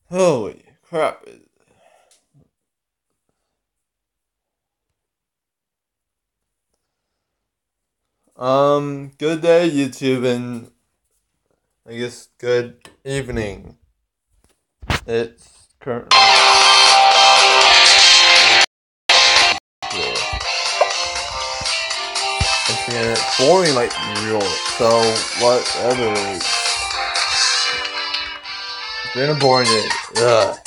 Holy crap. Good day, YouTube, and I guess good evening. It's currently it's boring like usual, so whatever. It's been a boring day. Ugh.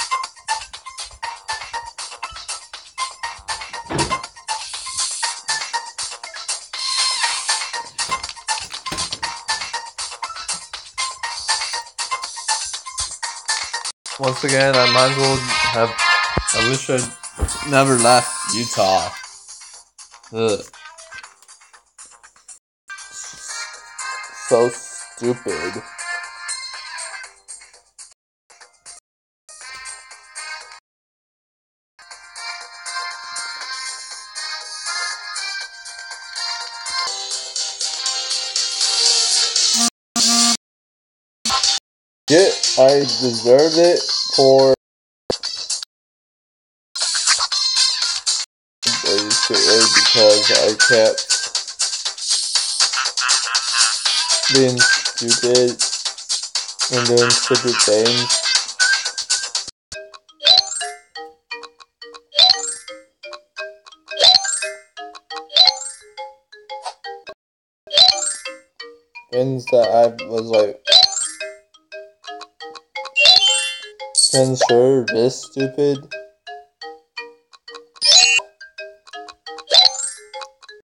Once again, I might as well have. I wish I'd never left Utah. Ugh. So stupid. Yeah, I deserved it for basically because I kept being stupid and doing stupid things. Things that I was like, and sure, this stupid.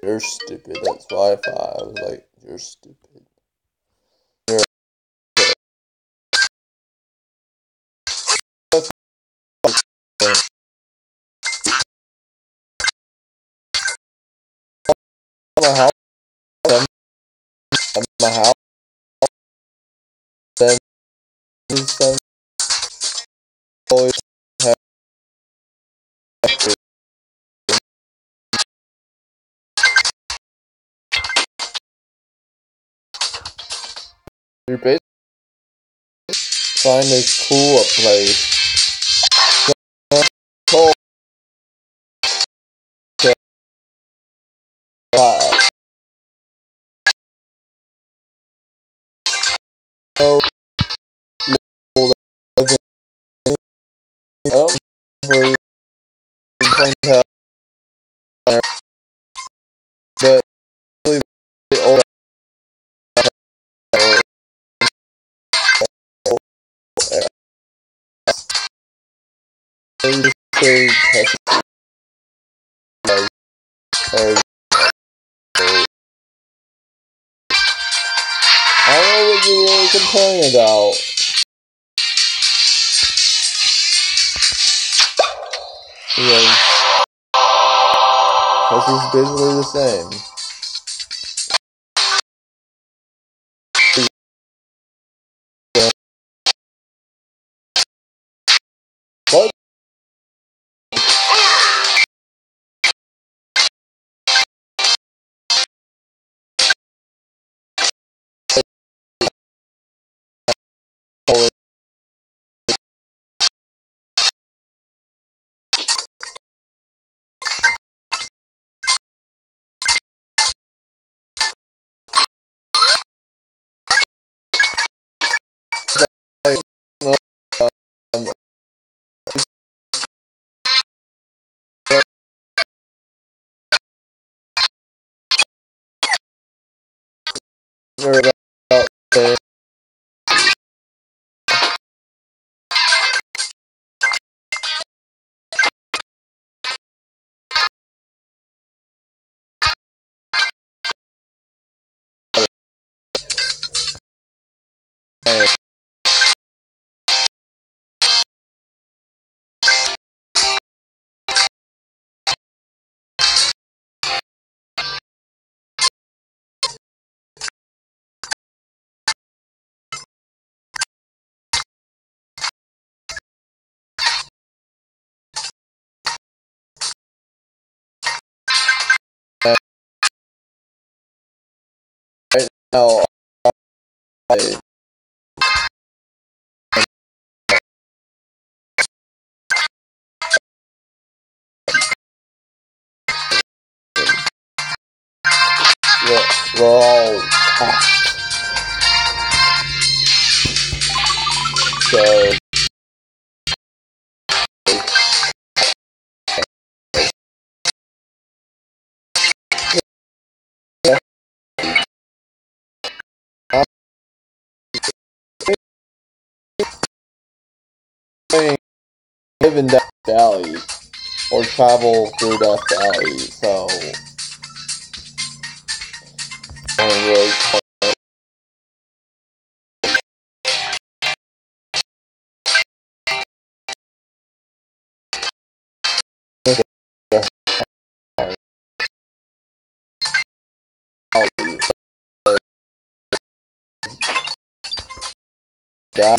You're stupid. That's why I thought I was like, you're stupid. You're my house. My house. Then always have you're basically trying to cool a place. Cold. No, for playing but really old. Say or I don't know what you're really complaining about. Because it's basically the same. What? Right now, I we're all packed. So live in Death Valley or travel through Death Valley, so really yeah.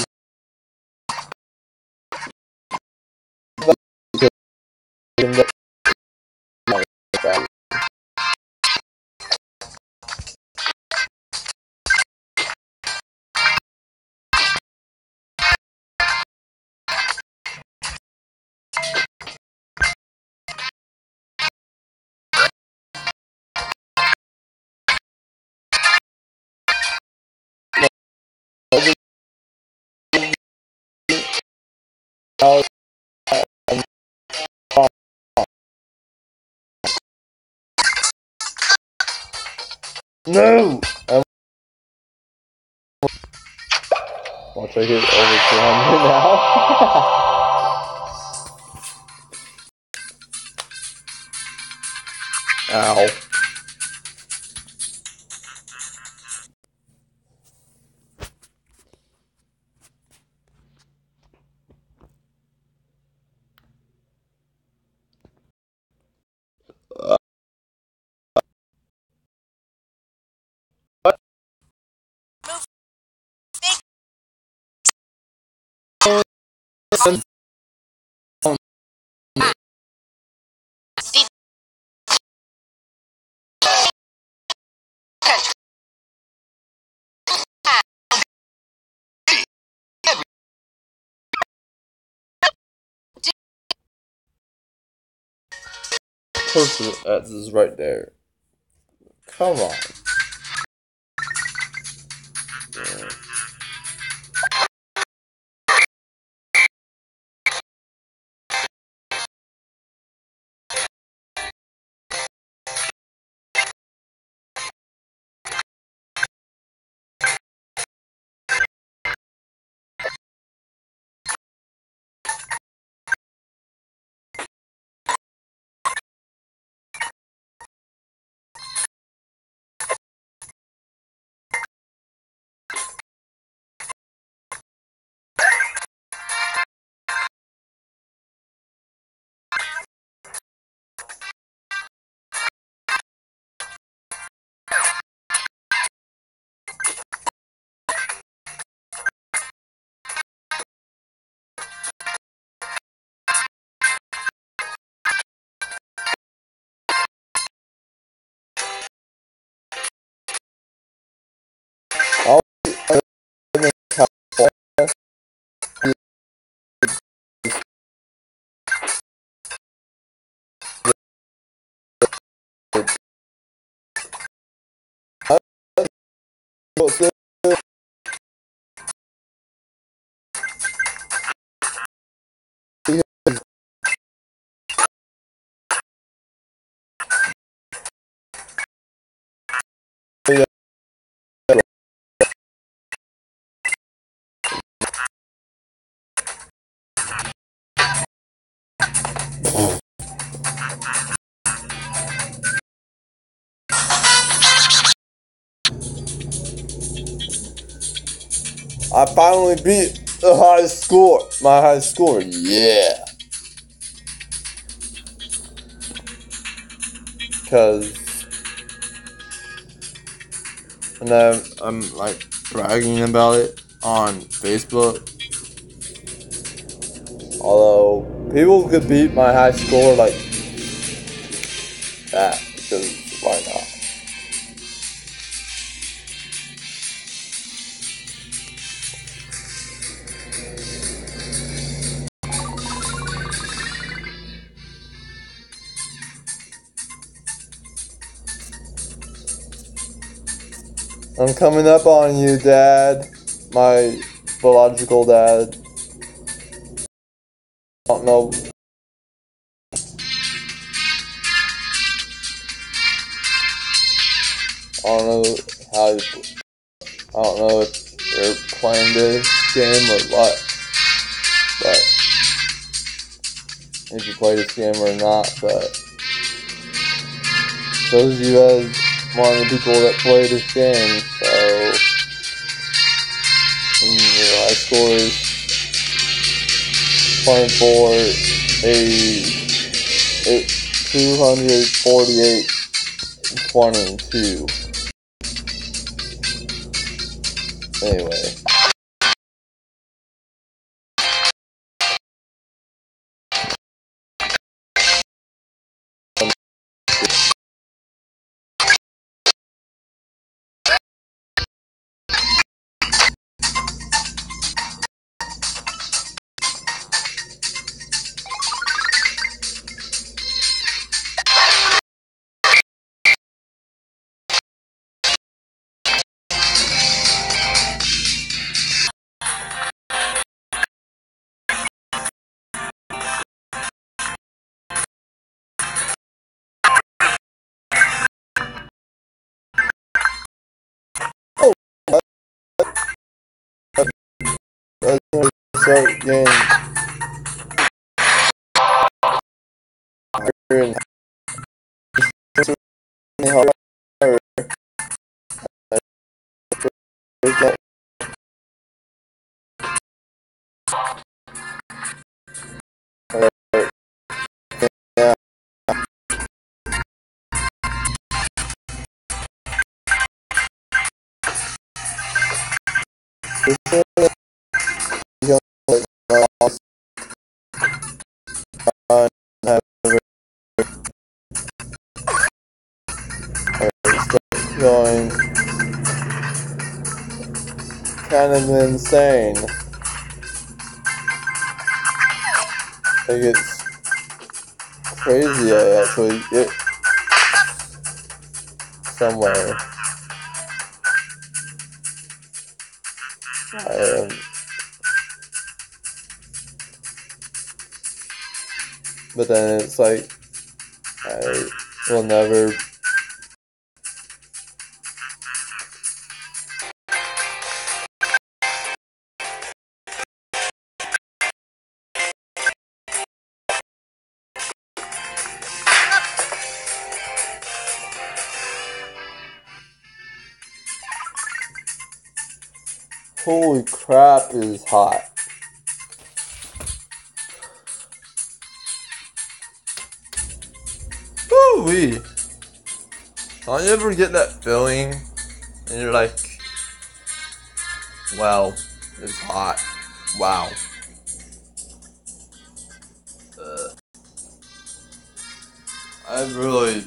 No! Watch, I hit over 200 now. Ow. Person is right there. Come on. Yeah. I'll live in California. I finally beat the highest score. My highest score. Yeah. Because, and then I'm like bragging about it on Facebook. Although people could beat my high score like that, because why not? I'm coming up on you, Dad. My biological dad. I don't know. I don't know how. I don't know if you're playing this game or what, but if you play this game or not. But those of you as one of the people that play this game, so your high score is playing for a 248-22. Anyway. Start game. Going kind of insane. It gets crazy. I actually get somewhere. But then it's like I will never. Holy crap, it is hot. Woo-wee. Don't you ever get that feeling and you're like, wow, it's hot. Wow. I really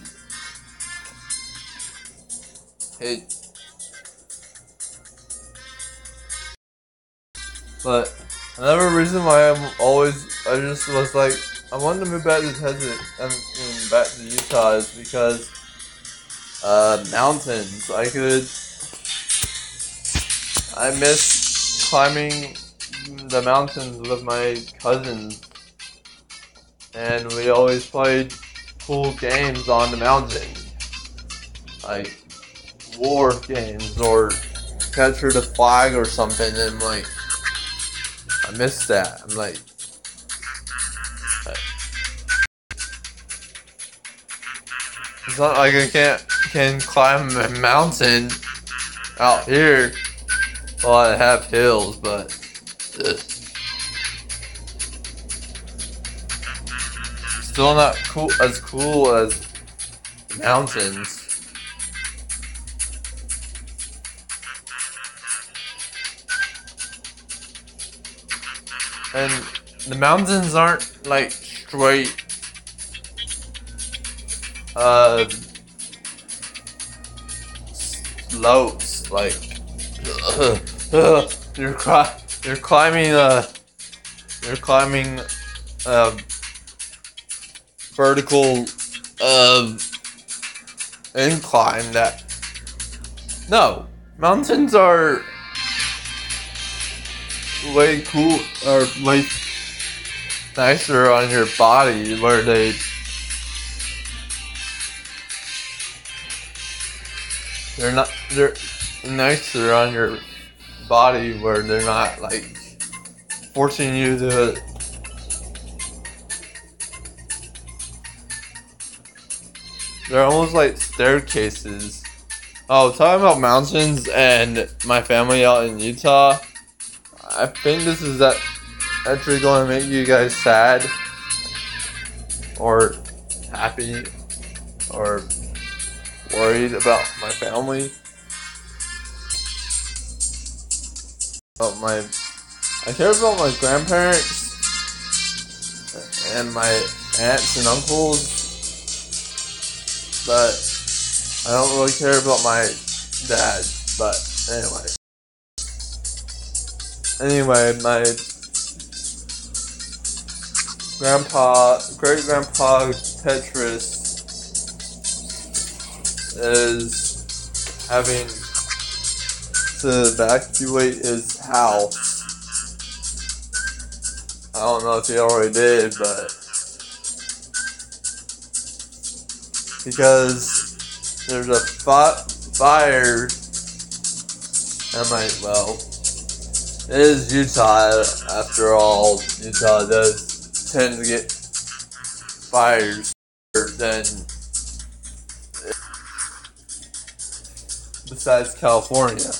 hate. But another reason why I just was like, I wanted to move back to Texas and back to Utah is because mountains. I miss climbing the mountains with my cousins, and we always played cool games on the mountain, like war games or capture the flag or something. And like, I miss that. I'm like, it's not like I can climb a mountain out here. Well, I have hills, but still not cool as mountains. And the mountains aren't like straight slopes, like you're climbing vertical incline that no, Mountains are way cool, or way nicer on your body, where they're nicer on your body, where they're not like forcing you to. They're almost like staircases. Oh, talking about mountains and my family out in Utah, I think this is actually going to make you guys sad, or happy, or worried about my family. I care about my grandparents and my aunts and uncles, but I don't really care about my dad. But anyway, my great grandpa Petrus is having to evacuate his house. I don't know if he already did, but because there's a fire. It is Utah after all. Utah does tend to get fires than besides California.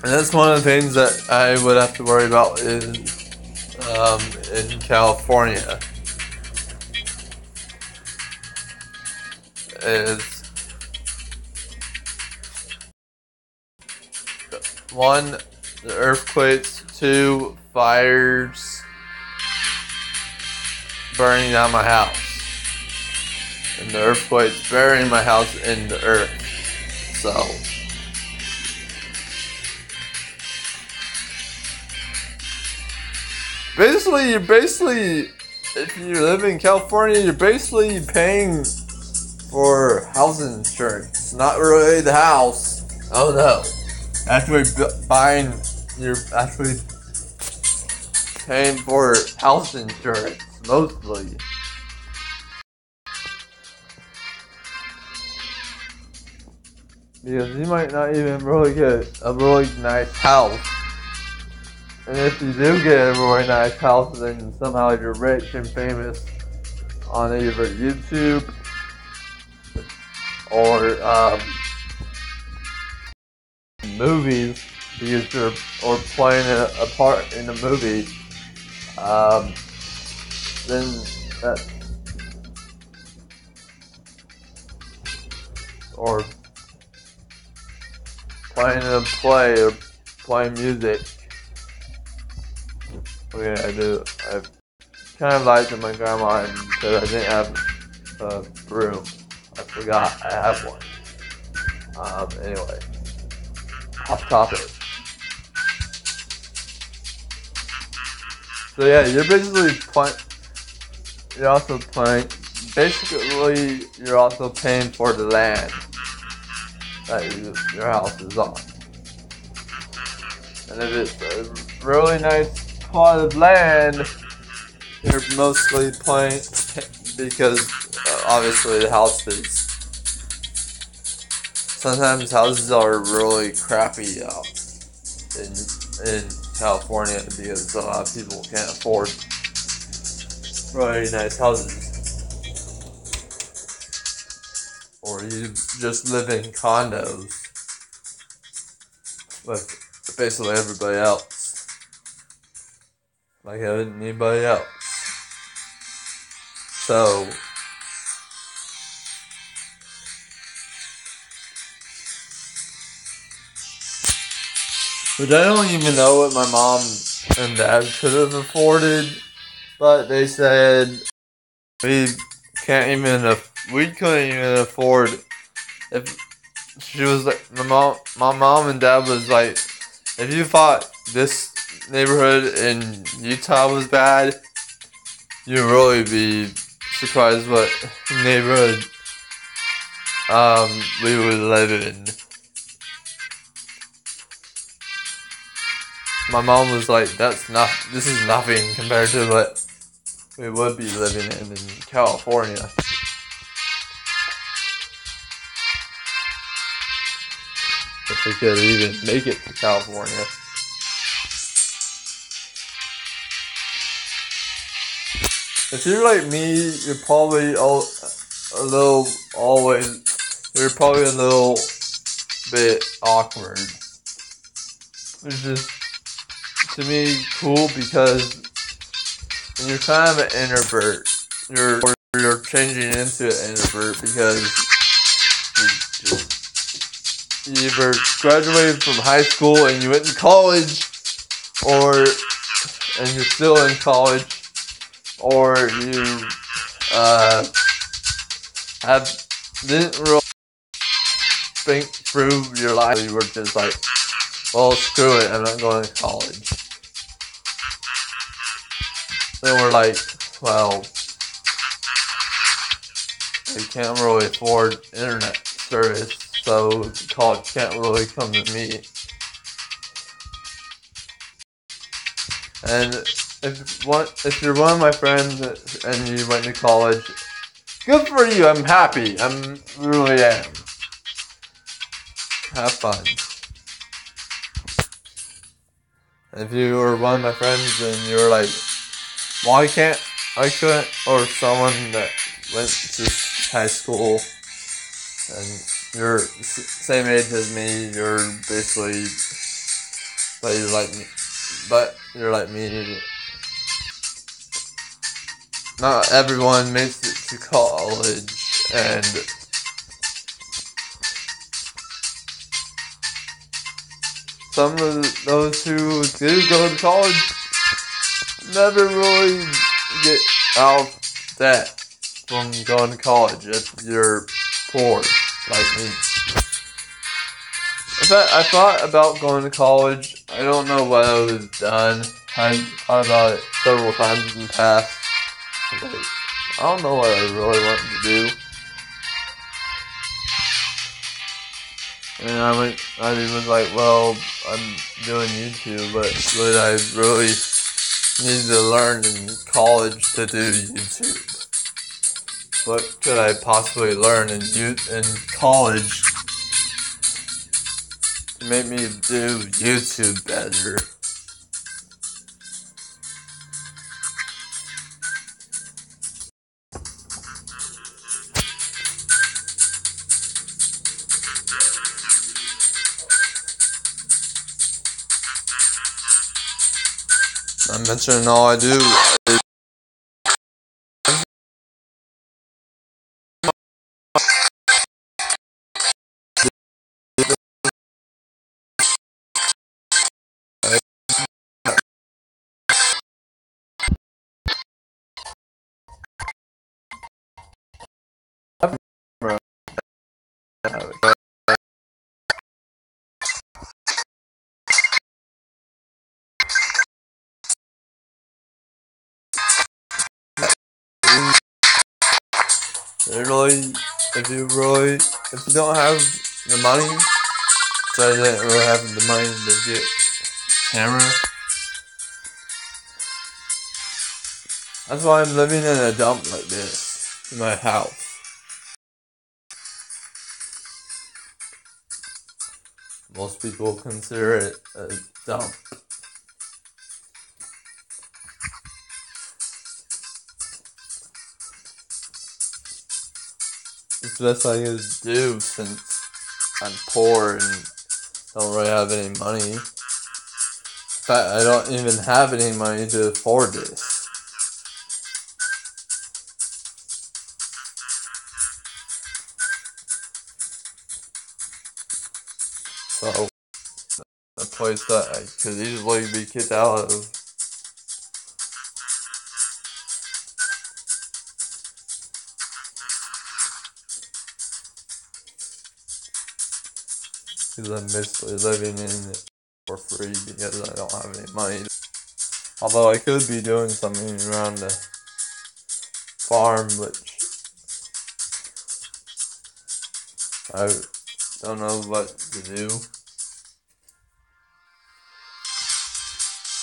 And that's one of the things that I would have to worry about in California. Is one, the earthquakes, two, fires burning down my house, and the earthquakes burying my house in the earth. So basically, if you live in California, you're basically paying for housing insurance. Not really the house. Oh no. You're actually paying for house insurance, mostly. Because you might not even really get a really nice house. And if you do get a really nice house, then somehow you're rich and famous on either YouTube or movies, because you're or playing a part in a movie, then that, or playing in a play or playing music. Okay, I kind of lied to my grandma and said I didn't have a broom. I forgot I have one. Anyway, off topic. So yeah, you're also paying for the land that your house is on. And if it's a really nice plot of land, you're mostly paying because obviously the house is. Sometimes houses are really crappy out in California because a lot of people can't afford really nice houses. Or you just live in condos with basically everybody else. Like anybody else. So which I don't even know what my mom and dad could have afforded, but they said we couldn't even afford. If she was like, my mom and dad was like, if you thought this neighborhood in Utah was bad, you'd really be surprised what neighborhood we would live in. My mom was like, this is nothing compared to what we would be living in California. If we could even make it to California. If you're like me, you're probably you're probably a little bit awkward. It's just, to me, cool because when you're kind of an introvert, you're changing into an introvert because you either graduated from high school and you went to college, and you're still in college, or you didn't really think through your life. You were just like, well, screw it, I'm not going to college. Then we're like, well, I can't really afford internet service, so college can't really come to me. And if you're one of my friends and you went to college, good for you. I'm happy. Really am. Have fun. If you were one of my friends and you were like, well, I couldn't, or someone that went to high school and you're same age as me, you're basically, but you're like me. Not everyone makes it to college, and some of those who do go to college never really get out of debt from going to college if you're poor, like me. In fact, I thought about going to college. I don't know what I would have done. I thought about it several times in the past. I don't know what I really wanted to do. And I was like, well, I'm doing YouTube, but would I really need to learn in college to do YouTube? What could I possibly learn in college to make me do YouTube better? I'm mentioning all I do. If you don't have the money, so I didn't really have the money to get a camera. That's why I'm living in a dump like this in my house. Most people consider it a dump. It's the best I can do since I'm poor and don't really have any money. In fact, I don't even have any money to afford this. So, a place that I could easily be kicked out of. Because I'm basically living in it for free because I don't have any money. Although I could be doing something around the farm, which I don't know what to do.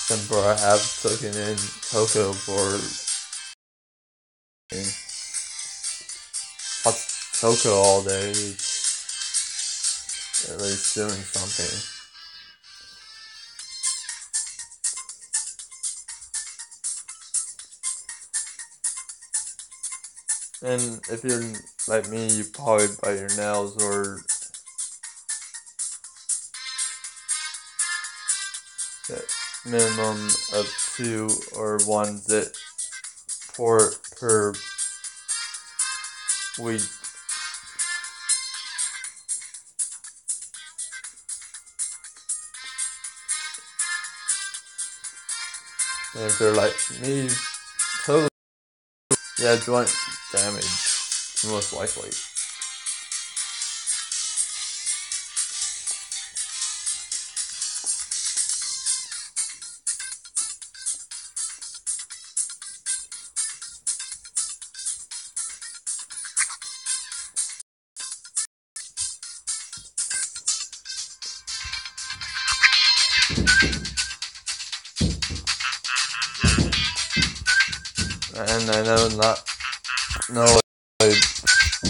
Except for I have taken in cocoa for hot cocoa all day. It's at least doing something. And if you're like me, you probably bite your nails or get minimum of 2 or 1 zit per week. And if they're like me, totally, yeah, joint damage, most likely. And I know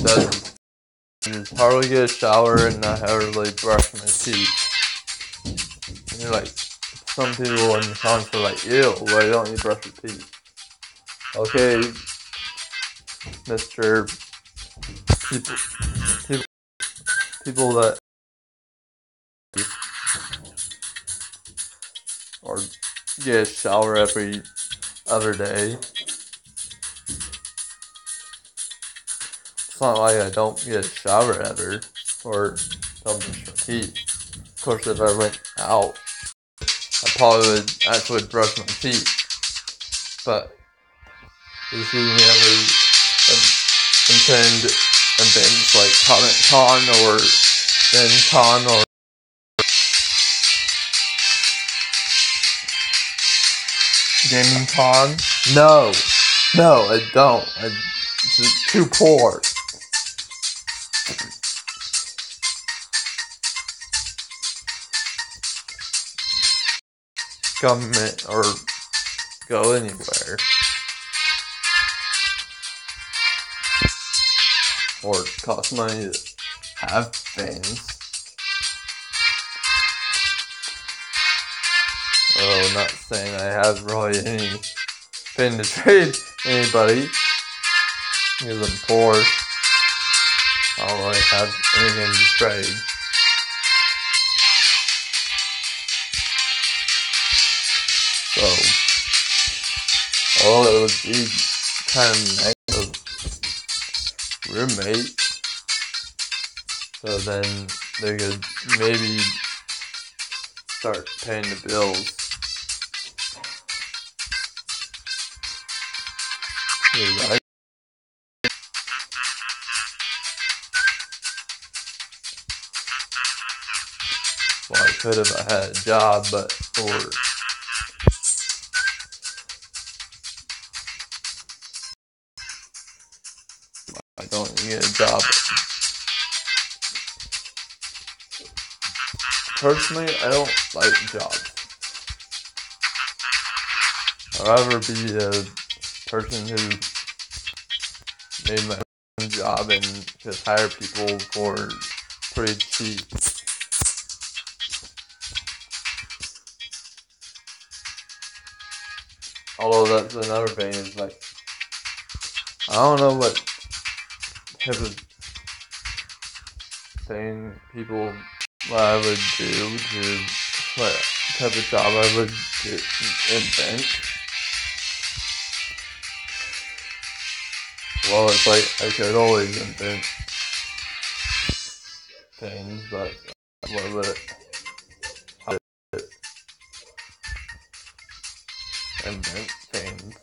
doesn't just hardly get a shower and not hardly brush my teeth. And you're like, some people in the comments are like, ew, why don't you brush your teeth? Okay, Mr. People that or get a shower every other day. It's not like I don't get a shower ever or don't brush my teeth. Of course, if I went out, I probably would actually brush my teeth. But you see me ever attend events like Comic Con or Gen Con or Gaming Con? No, I don't. I'm just too poor. Government or go anywhere. Or it costs money to have things. Oh, not saying I have really anything to trade anybody. Because I'm poor. I don't really have anything to trade. So, although it would be kind of nice of roommate, so then they could maybe start paying the bills. Right? Well, I could if I had a job, but I don't get a job. Personally, I don't like jobs. I'd rather be a person who made my own job and could hire people for pretty cheap. Although that's another thing is like, I don't know what type of thing what I would do to, what type of job I would invent. Well, it's like, I could always invent things, but what would it, how would it invent things?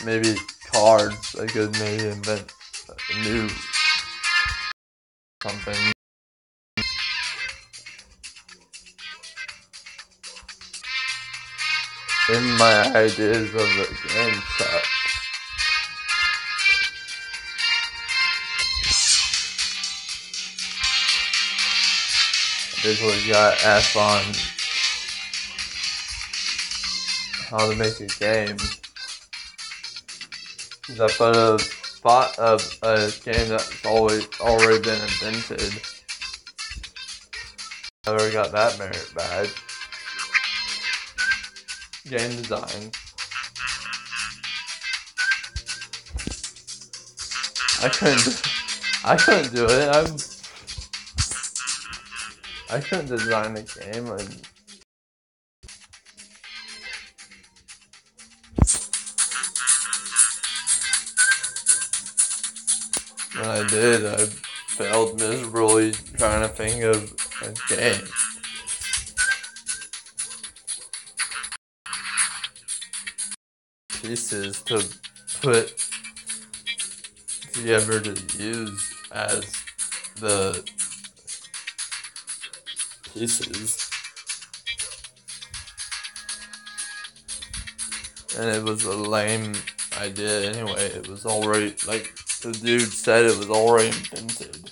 Maybe cards, I could maybe invent a new something. In my ideas of the game suck. basically got asked on how to make a game. I put a game that's already been invented. I already got that merit badge. Game design. I couldn't do it. I couldn't design a game, and when I did, I failed miserably trying to think of a game. Pieces to put together to use as the pieces. And it was a lame idea anyway. It was already, like the dude said, it was already invented.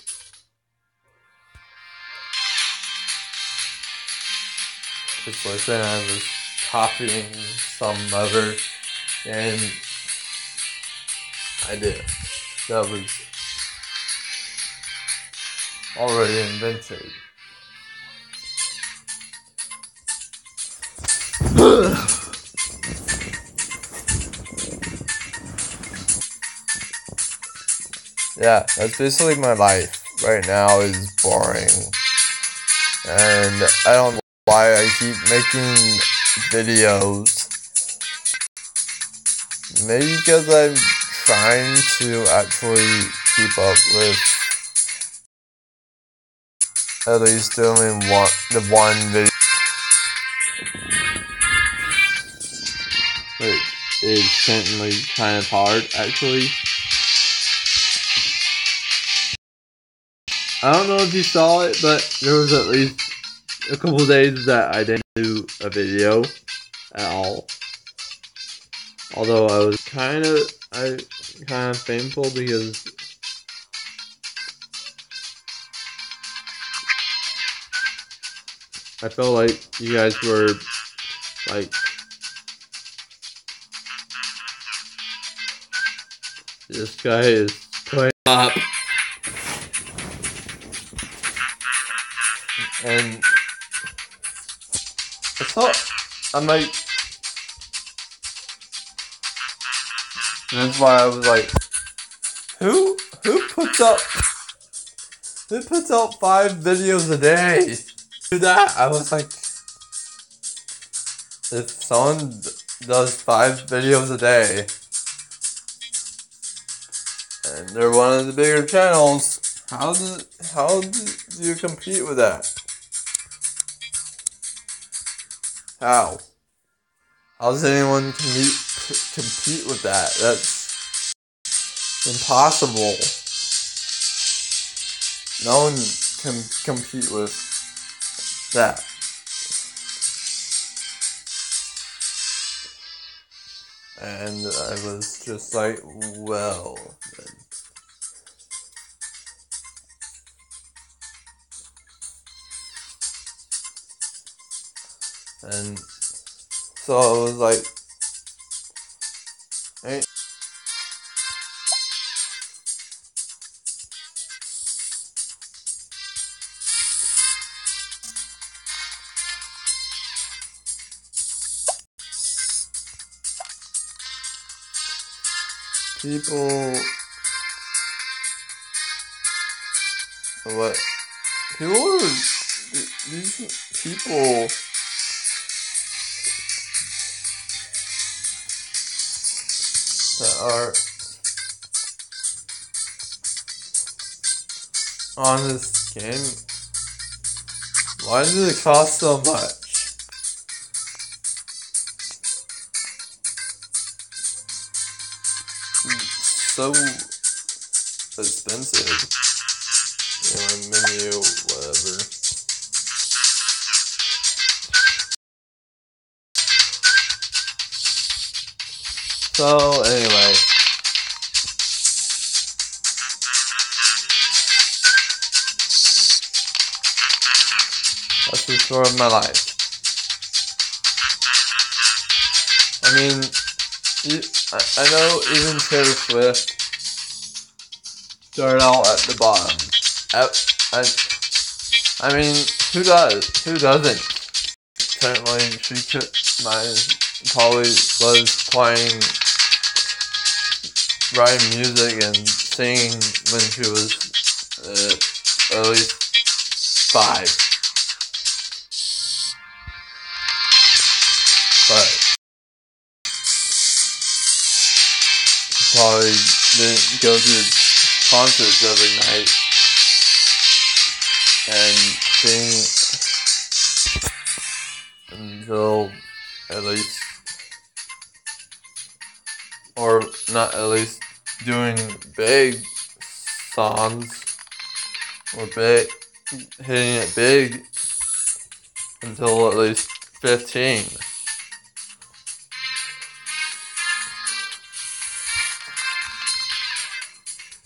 Just like saying I was copying some other game idea that was already invented. Yeah, that's basically my life right now is boring. And I don't know why I keep making videos. Maybe because I'm trying to actually keep up with at least doing the one video. Which is certainly kind of hard, actually. I don't know if you saw it, but there was at least a couple days that I didn't do a video at all. Although I was kind of thankful because I felt like you guys were like, this guy is playing up. And I thought I'm like, and that's why I was like, who puts up 5 videos a day? Do that. I was like, if someone does 5 videos a day and they're one of the bigger channels, how do you compete with that? How does anyone compete with that? That's impossible. No one can compete with that. And I was just like, well, then. And so I was like, hey. People these people that are on this game, why does it cost so much? So expensive. Menu, whatever. So anyway, story of my life. I mean, I know even Taylor Swift started out at the bottom. I mean, who does? Who doesn't? Certainly, she probably was playing, writing music and singing when she was at least 5. But she probably didn't go to concerts every night and sing until at least, or not at least, doing big songs or hitting it big until at least 15.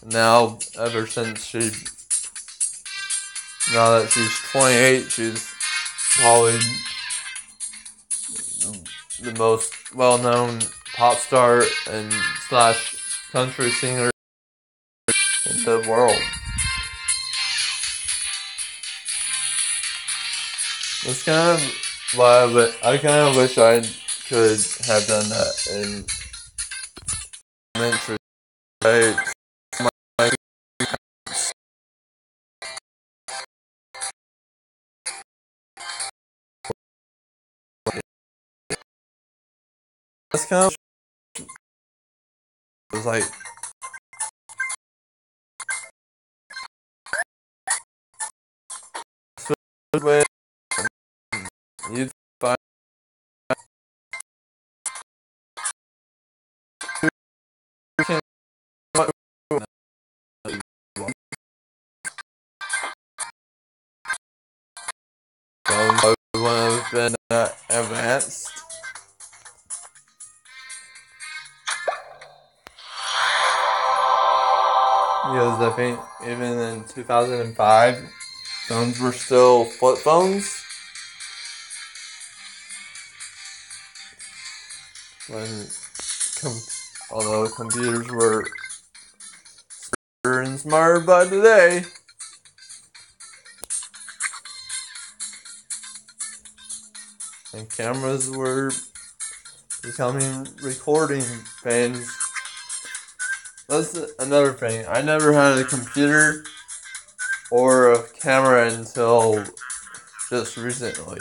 Now, now that she's 28, she's probably the most well-known pop star and / country singer in the world. That's kind of why I kind of wish I could have done that in elementary. That's kind of, it was like, when you find one have been advanced. Because I think even in 2005, phones were still flip phones. Although computers were smarter and smarter by today. And cameras were becoming recording things. That's another thing. I never had a computer or a camera until just recently.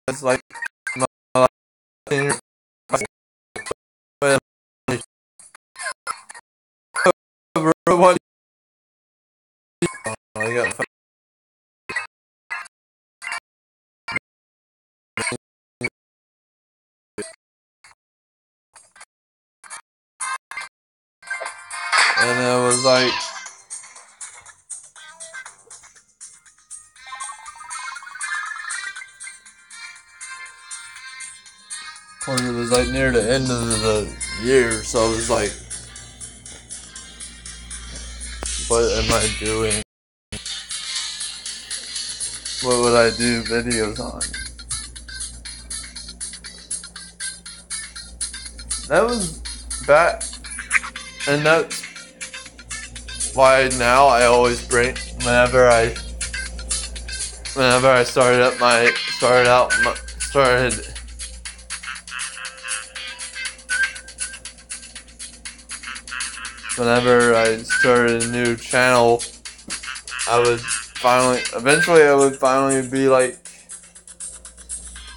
It's like my life. I got and it was like when it was like near the end of the year, so it was like, what am I doing? What would I do videos on? That was back, and that's why now I always bring, whenever I whenever I started a new channel, eventually I would finally be like,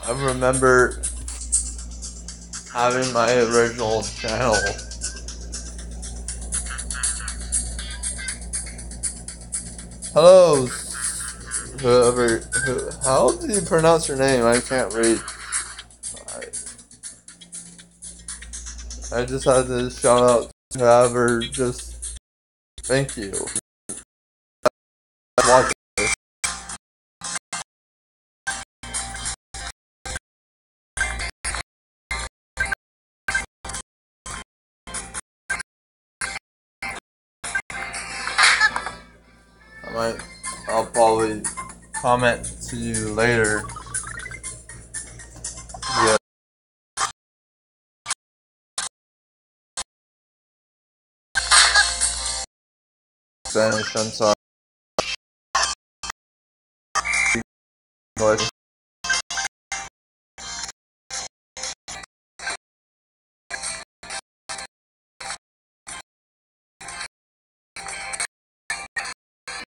I remember having my original channel. Hello, how do you pronounce your name? I can't read. I just had to shout out to whoever, just thank you. I'll probably comment to you later. Yeah. Spanish, I'm sorry. English.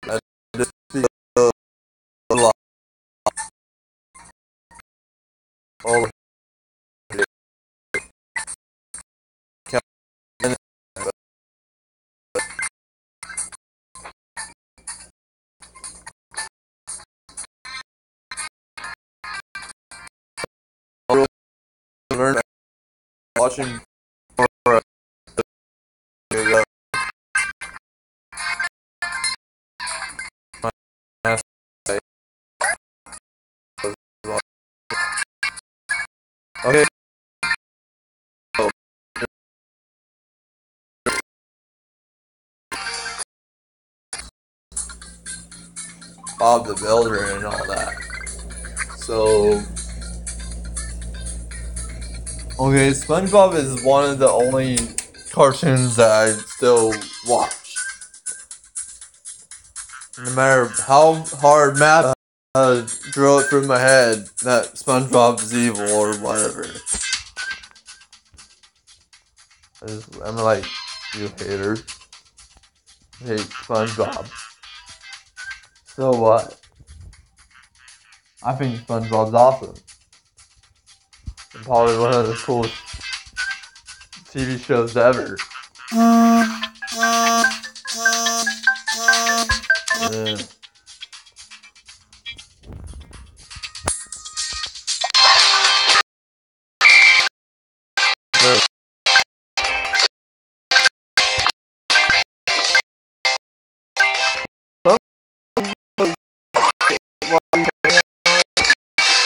I just speak a lot. All learn watching okay. Bob the Builder and all that. So, okay, SpongeBob is one of the only cartoons that I still watch. No matter how hard math drew it through my head that SpongeBob's evil or whatever. I'm like, you haters. Hate SpongeBob. So what? I think SpongeBob's awesome. And probably one of the coolest TV shows ever. Yeah.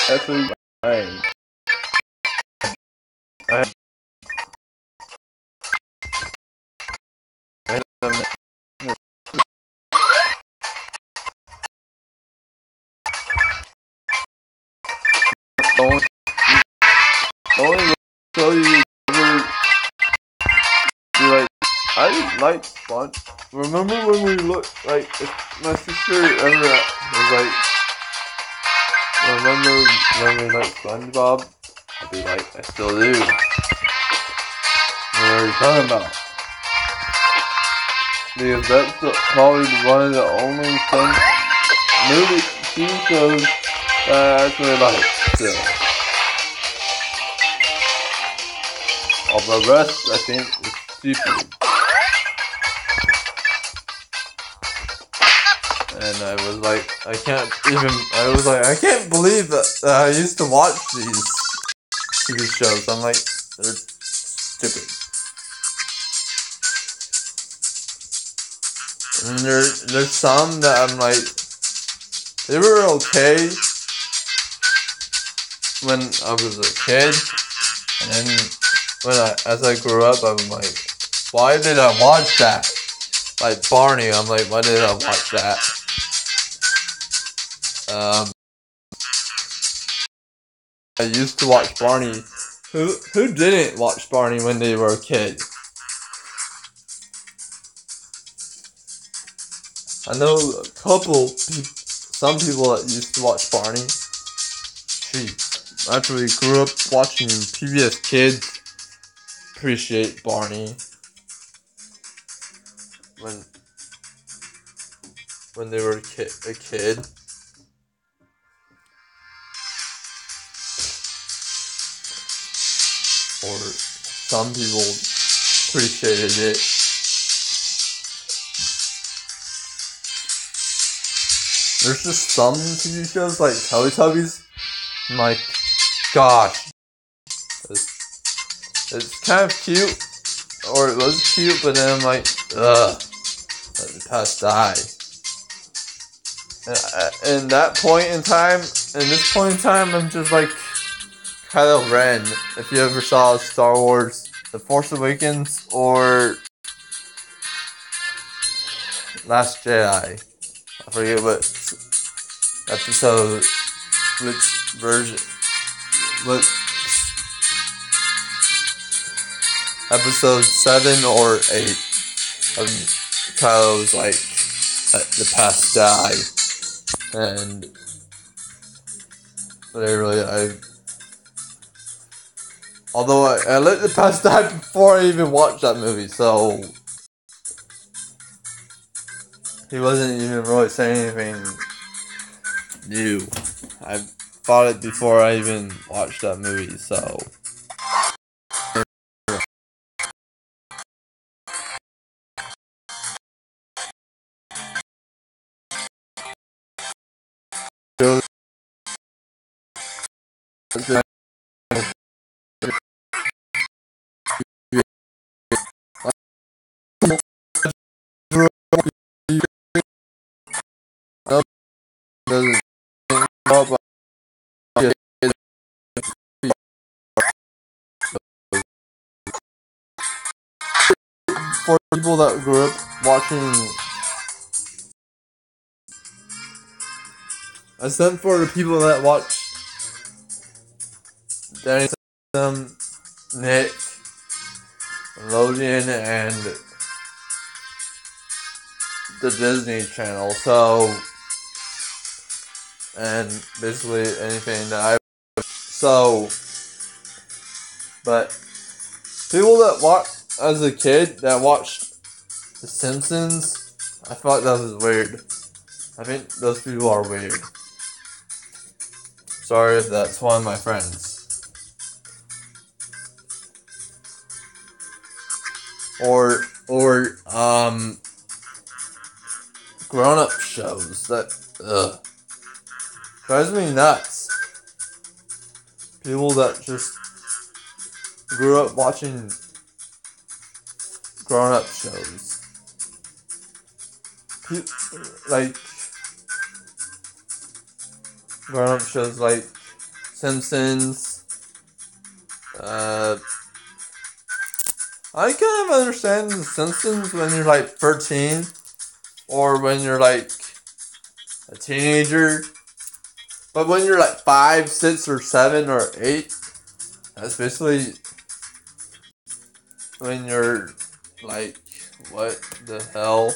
That's what only show you ever be like, I didn't like Sponge. Remember when we looked like if my sister ever was like, remember when we liked SpongeBob? I'd be like, I still do. What are you talking about? Because that's probably one of the only movie TV shows that I actually like still. All the rest I think is stupid. And I was like, I can't believe that I used to watch these TV shows. I'm like, they're stupid. And there's some that I'm like, they were okay when I was a kid, and then as I grew up, I'm like, why did I watch that? Like Barney, I'm like, why did I watch that? I used to watch Barney. Who didn't watch Barney when they were a kid? I know some people that used to watch Barney. She actually grew up watching PBS Kids. Appreciate Barney. When they were a kid. Or some people appreciated it. There's just some TV shows like Teletubbies. I'm like, gosh. It's kind of cute. Or it was cute, but then I'm like, ugh. Let the past die. And in this point in time, I'm just like Kylo Ren. If you ever saw Star Wars The Force Awakens or Last Jedi. I forget what episode, which version, what episode 7 or 8 of Kylo's like the past die, and literally although I let the past die before I even watched that movie, so he wasn't even really saying anything new. I thought it before I even watched that movie, so for people that grew up watching, I sent for the people that watch Danny, Nick, Logan, and the Disney Channel. So, and basically anything that but people that watch as a kid that watched The Simpsons, I thought that was weird. I think those people are weird. Sorry if that's one of my friends. Or grown-up shows that drives me nuts. People that just grew up watching grown-up shows. Like grown-up shows like Simpsons. I kind of understand The Simpsons when you're like 13 or when you're like a teenager. But when you're like 5, 6, or 7, or 8, that's basically when you're like, what the hell?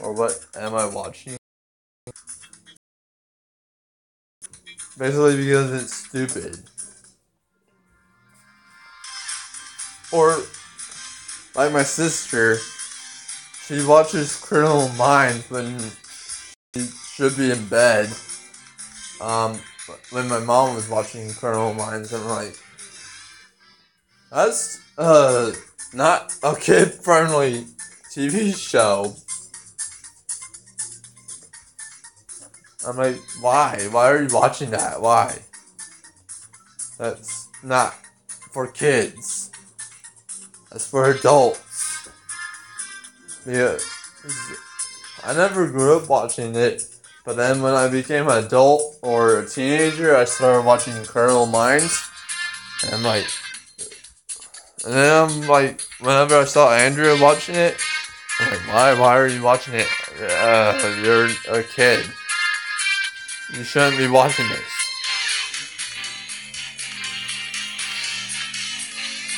Or what am I watching? Basically because it's stupid. Or, like my sister, she watches Criminal Minds when she should be in bed. When my mom was watching Criminal Minds, I'm like, that's, not a kid-friendly TV show. I'm like, why? Why are you watching that? Why? That's not for kids. That's for adults. Yeah. I never grew up watching it, but then when I became an adult or a teenager, I started watching Criminal Minds, and I'm like, and then I'm like, whenever I saw Andrea watching it, I'm like, why are you watching it? You're a kid. You shouldn't be watching this.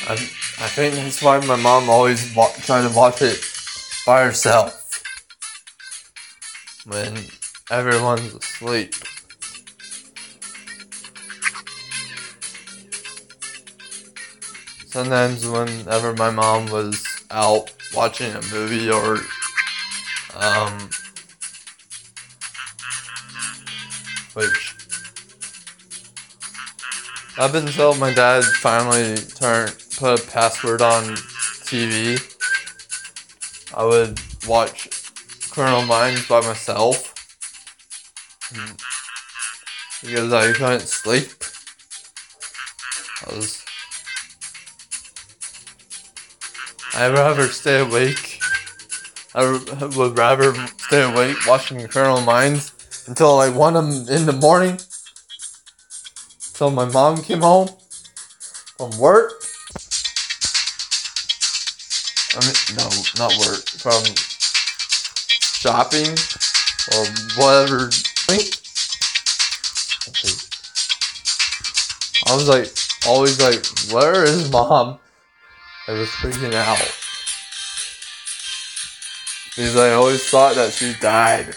I think that's why my mom always tried to watch it by herself when everyone's asleep. Sometimes whenever my mom was out watching a movie or which up until my dad finally put a password on TV, I would watch Criminal Minds by myself because I couldn't sleep. I'd rather stay awake. I would rather stay awake watching Criminal Minds until like 1 in the morning. Till my mom came home from work. I mean, no, not work. From shopping. or whatever. I was like, always like, where is mom? I was freaking out. Because I always thought that she died.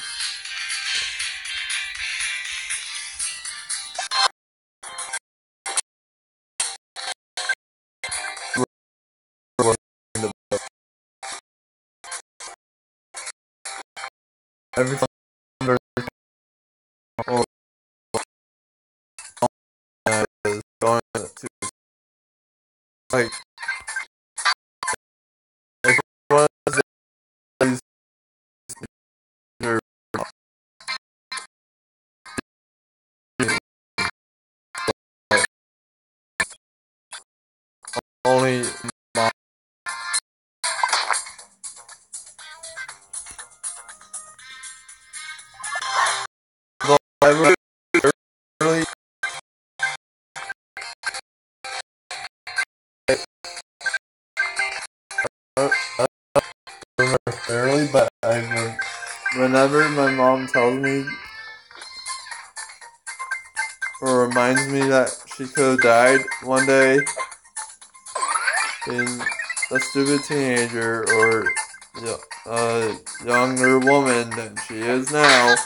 Every time I was going to, like one of these only mom. Though I really remember barely, but whenever my mom tells me or reminds me that she could have died one day, being a stupid teenager or a younger woman than she is now,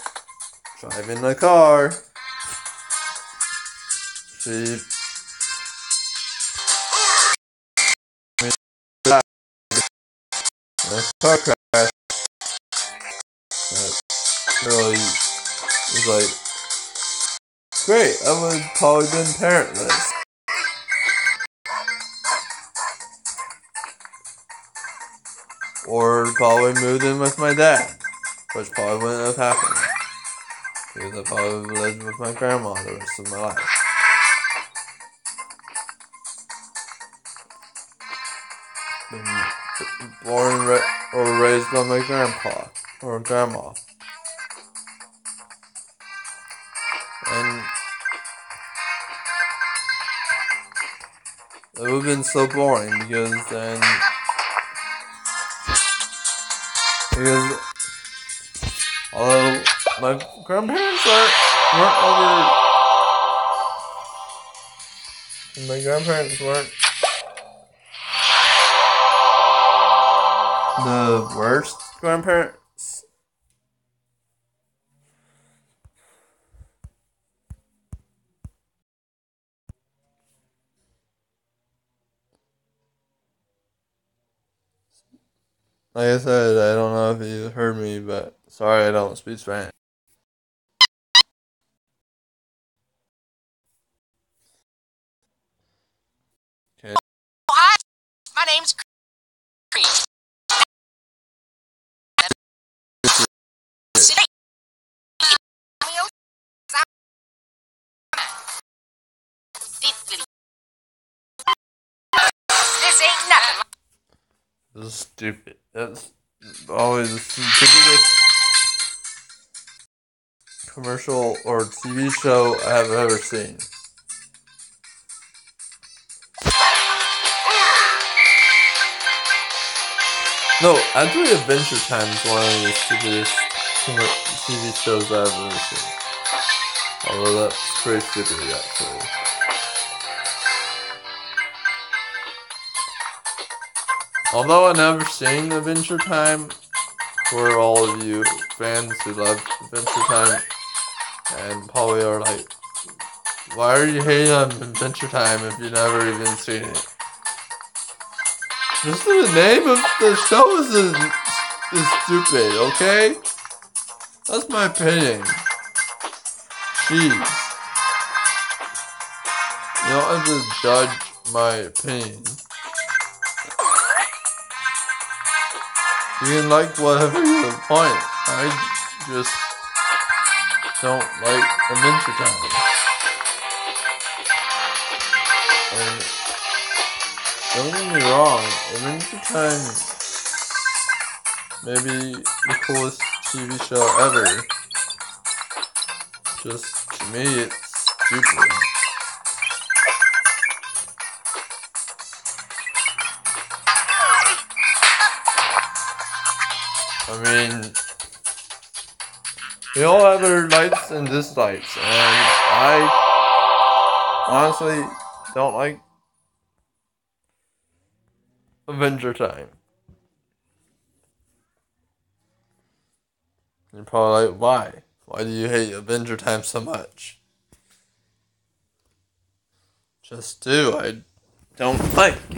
driving the car, she died in a car crash. That really was like, great, I would have probably been parentless. Or probably moved in with my dad, which probably wouldn't have happened. Because I probably lived with my grandma the rest of my life. Been born or raised by my grandpa or grandma. And it would have been so boring because although my grandparents weren't the worst grandparents. Like I said, I don't know if you heard me, but sorry I don't speak Spanish. Okay. Hi, my name's Chris. This ain't nothing. This is stupid. That's always the stupidest commercial or TV show I have ever seen. No, actually Adventure Time is one of the stupidest TV shows I've ever seen. Although that's pretty stupid, actually. Although I've never seen Adventure Time, for all of you fans who love Adventure Time and probably are like, why are you hating on Adventure Time if you've never even seen it? Just the name of the show is stupid, okay? That's my opinion. Jeez. You don't have to judge my opinion. You can like whatever you want. I just don't like Adventure Time. And don't get me wrong, Adventure Time may be the coolest TV show ever. Just to me, it's stupid. I mean, We all have our likes and dislikes, and I honestly don't like Adventure Time. You're probably like, why? Why do you hate Adventure Time so much? Just do. I don't like it.